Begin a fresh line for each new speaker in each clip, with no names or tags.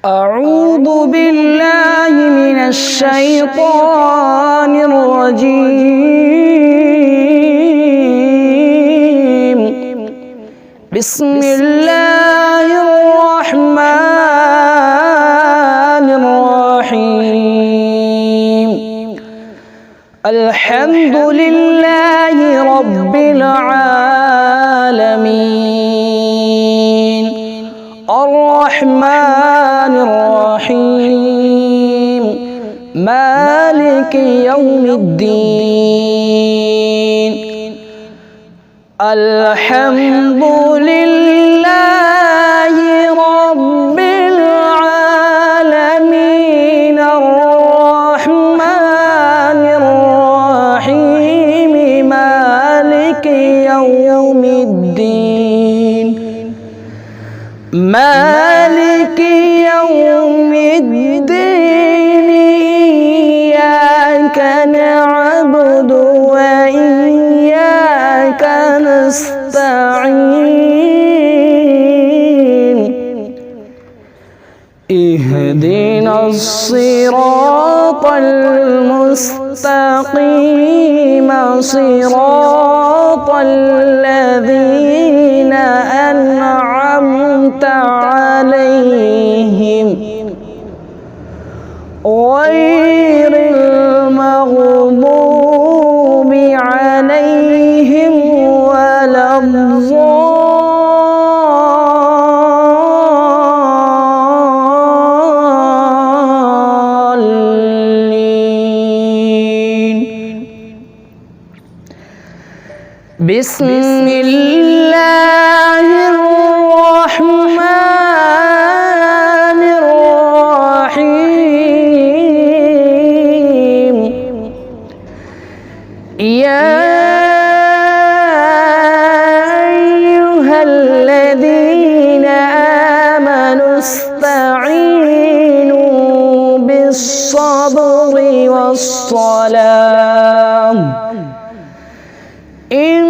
أعوذ بالله من الشيطان الرجيم. بسم الله الرحمن الرحيم. الحمد لله رب العالمين الرحمن الرحيم مالك يوم الدين. الحمد لله رب العالمين الرحمن الرحيم مالك يوم الدين. مالك يوم الدين إياك نعبد وإياك نستعين. اهدنا الصراط المستقيم صراط الذين أنعمت عليهم غير المغضوب عليهم ولا الضالين. بسم الله الرحمن الرحيم. يا أيها الذين آمنوا استعينوا بالصبر والصلاة إن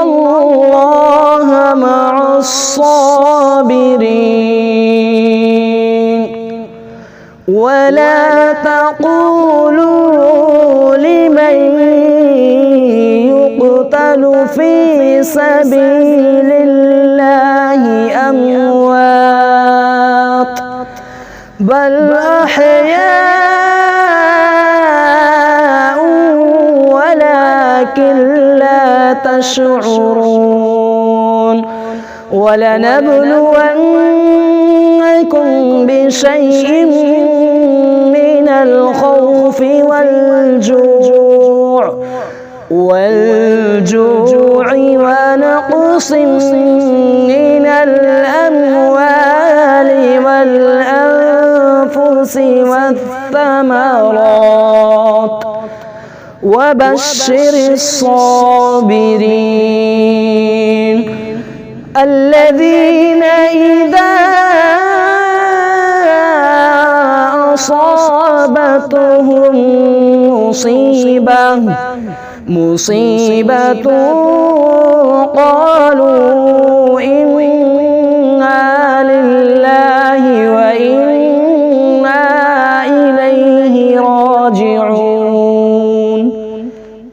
الله مع الصابرين. ولا تقولوا لمن يقتل في سبيل الله أموات بل أحياء ولكن لا تشعرون. ولنبلونكم بشيء من الخوف والجوع ونقص من الأموال والأنفس والثمرات وبشر الصابرين الذين إذا أصابتهم مصيبة قالوا إنا